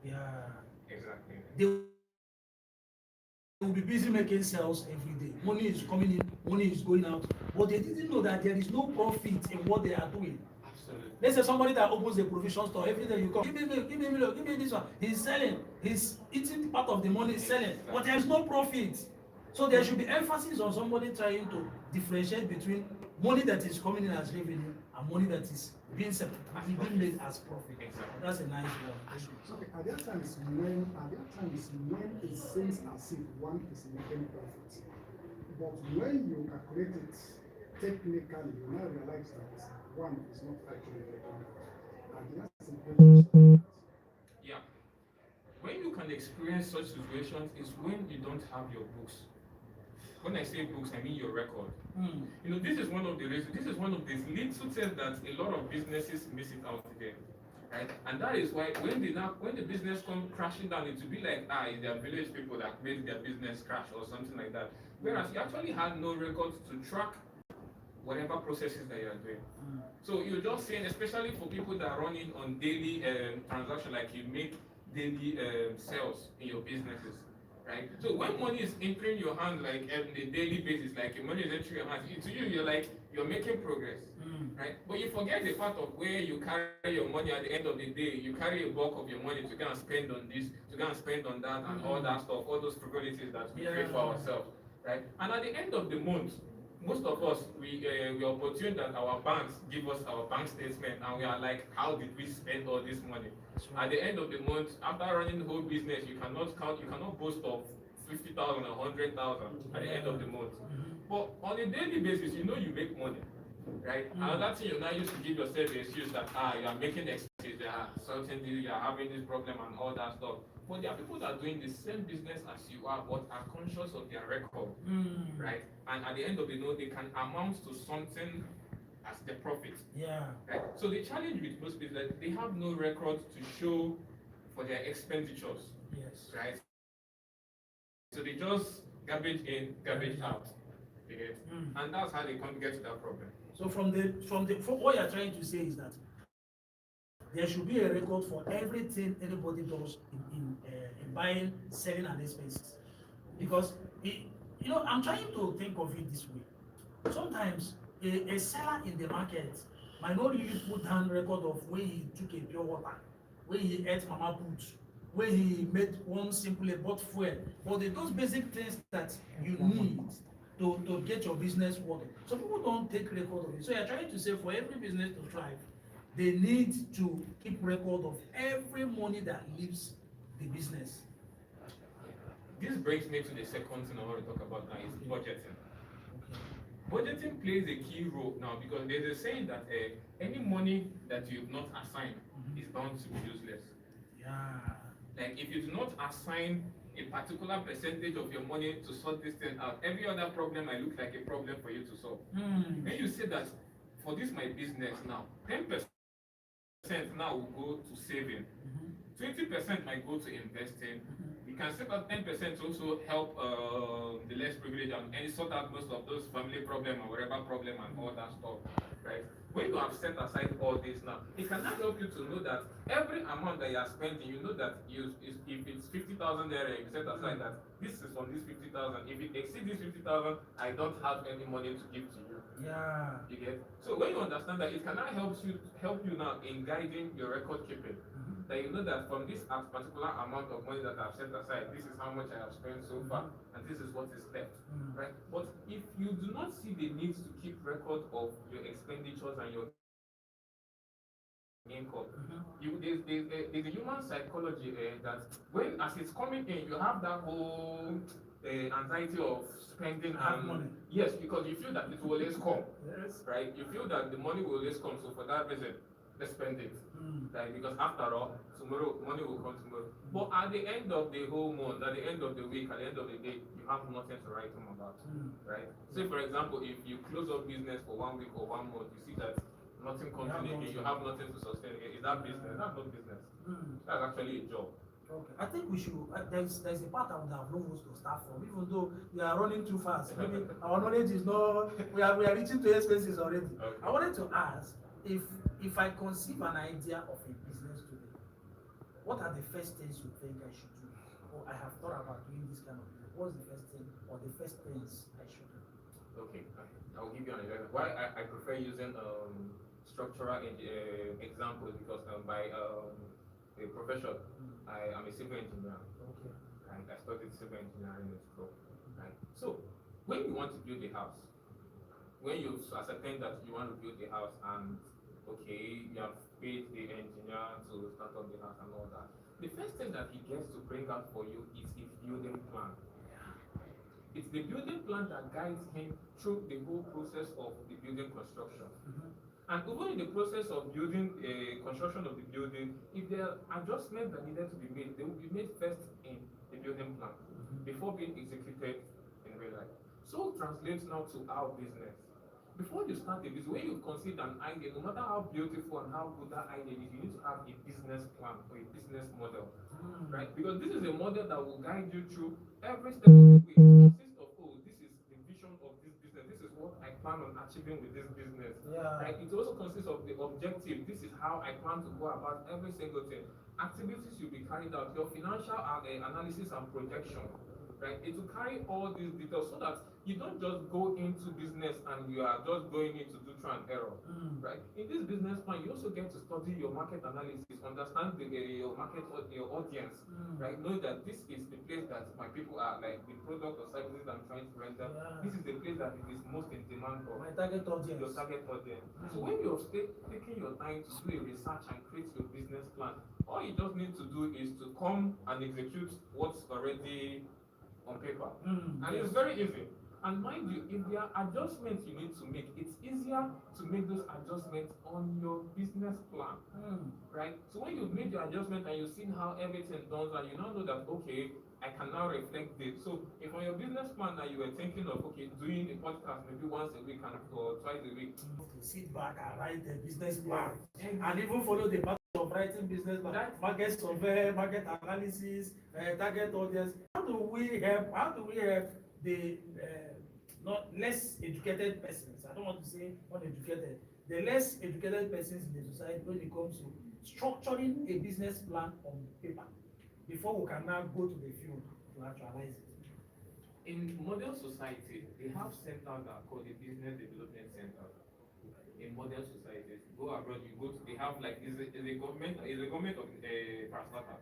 Yeah. Exactly. They will be busy making sales every day. Money is coming in, money is going out, but they didn't know that there is no profit in what they are doing. Let's say somebody that opens a Absolutely. provision store, every day you come, give me milk, give me milk, give me this one. He's selling, he's eating part of the money, he's selling, but there is no Exactly. profit. So there should be emphasis on somebody trying to differentiate between money that is coming in as revenue and money that is As being profit. made as profit. Exactly. That's a nice one. Thank you. Okay, at there times when it seems as if one is making profit, but when you calculate it technically, you now realize that one is not actually making profit. And the answer is very much Yeah. When you can experience such situations is when you don't have your books. When I say books, I mean your record. Hmm. You know, this is one of the reasons, this is one of the little things that a lot of businesses miss it out there. Right? And that is why when the business come crashing down, it will be like, it's their village people that made their business crash or something like that. Whereas you actually had no records to track whatever processes that you are doing. Hmm. So you're just saying, especially for people that are running on daily transaction, like you make daily sales in your businesses, right? So when money is entering your hand like on a daily basis, like your money is entering your hand, to you you're like you're making progress, Hmm. right? But you forget the part of where you carry your money at the end of the day. You carry a bulk of your money to go and spend on this, to go and spend on that, and all that stuff, all those frivolities that we create for Yeah. ourselves, right? And at the end of the month, most of us we are opportune that our banks give us our bank statement and we are like, how did we spend all this money? That's At right. the end of the month, after running the whole business, you cannot boast of 50,000 or 100,000 at the end of Yeah. the month. Mhm. But on a daily basis, you know you make money, right? Mm. Another thing you now use to give yourself the excuse that you are making excuses, there are certainly you are having this problem and all that stuff. But there are people that are doing the same business as you are, but are conscious of their record, Mm. right? And at the end of the day, they can amount to something as the profit, Yeah. right? So the challenge with most people is that they have no record to show for their expenditures, Yes. right? So they just garbage in, garbage out, you get, and that's how they come to get to that problem. So from what you're trying to say is that there should be a record for everything anybody does in buying, selling, and expenses. Because I'm trying to think of it this way. Sometimes a seller in the market might not really put down record of when he took a pure water, when he ate mama put, when he made one simple bought fuel, but those basic things that you need to get your business working. Some people don't take record of it. So you're trying to say for every business to thrive, they need to keep record of every money that leaves the business. This brings me to the second thing I want to talk about now is Okay. budgeting. Okay. Budgeting plays a key role now because there's a saying that any money that you've not assigned Mhm. is bound to be useless. Yeah. Like if you do not assign a particular percentage of your money to sort this thing out, every other problem might look like a problem for you to solve. Hmm. When you say that for this my business now, 10% now will go to saving, Mhm. 20% might go to investing. Mhm. You can set out 10% to also help the less privileged and sort out most of those family problem or whatever problem and all that stuff, right? When you have set aside all this now, it can now help you to know that every amount that you are spending, you know that if it's 50,000 there, you set aside that this is from this 50,000. If it exceeds this 50,000, I don't have any money to give to you. Yeah. You get? So when you understand that, it can now help you now in guiding your record keeping. Mhm. That you know that from this particular amount of money that I've set aside, this is how much I have spent so far, and this is what is left. Mhm. Right? But if you do not see the need to keep record of your expenditures and your income, Mhm. there's a human psychology that when as it's coming in, you have that whole anxiety of spending Have and money. yes, because you feel that it will always come, Yes. right? You feel that the money will always come, so for that reason, let's spend it, Mm. right? Because after all, tomorrow money will come tomorrow. But at the end of the whole month, at the end of the week, at the end of the day, you have nothing to write home about, Mm. right? Say for example, if you close up business for 1 week or 1 month, you see that nothing comes have in again, you nothing. have nothing to sustain again. Is that business? That's not business. Mm. That's actually a job. Okay. I think we should. There's a part I would have known to start from, even though we are running too fast. Maybe our knowledge is not. We are reaching to expenses already. Okay. I wanted to ask if I conceive an idea of a business today, what are the first things you think I should do? Or I have thought about doing this kind of thing. What's the first thing or the first things I should do? Okay, I'll give you an example. Why I prefer using structural examples because by a profession, I am a civil engineer. Okay. Right? I studied civil engineering in school. Right? So when you want to build a house, when you ascertain that you want to build a house and okay, you have paid the engineer to start up the house and all that, the first thing that he gets to bring out for you is his building plan. It's the building plan that guides him through the whole process of the building construction. And even in the process of building a construction of the building, if there are adjustments that needed to be made, they will be made first in the building plan before being executed in real life. So translates now to our business. Before you start a business, when you consider an idea, no matter how beautiful and how good that idea is, you need to have a business plan or a business model, right? Because this is a model that will guide you through every step of the way. It consists of, oh, this is the vision of this business. This is what I plan on achieving with this business, right? It also consists of the objective. This is how I plan to go about every single thing. Activities will be carried out, your financial analysis and projection, right? It will carry all these details so that you don't just go into business and you are just going in to do trial and error, right? In this business plan, you also get to study your market analysis, understand your market, your audience, right? Know that this is the place that my people are, like the product or services I'm trying to render. This is the place that it is most in demand for. My target audience. Your target audience. So when you're taking your time to do a research and create your business plan, all you just need to do is to come and execute what's already on paper. And it's very easy. And mind you, if there are adjustments you need to make, it's easier to make those adjustments on your business plan, right? So when you've made your adjustment and you've seen how everything done, and you now know that, okay, I can now reflect this. So if on your business plan that you were thinking of, okay, doing a podcast maybe once a week or twice a week, to sit back and write the business plan and even follow the path of writing business plan, market survey, market analysis, target audience. How do we help the not less educated persons? I don't want to say uneducated. The less educated persons in the society when it comes to structuring a business plan on paper before we can now go to the field to actualize it. in modern society, they have centers that are called the business development center. In modern societies, go abroad, you go to, they have like, is a government of parastatal.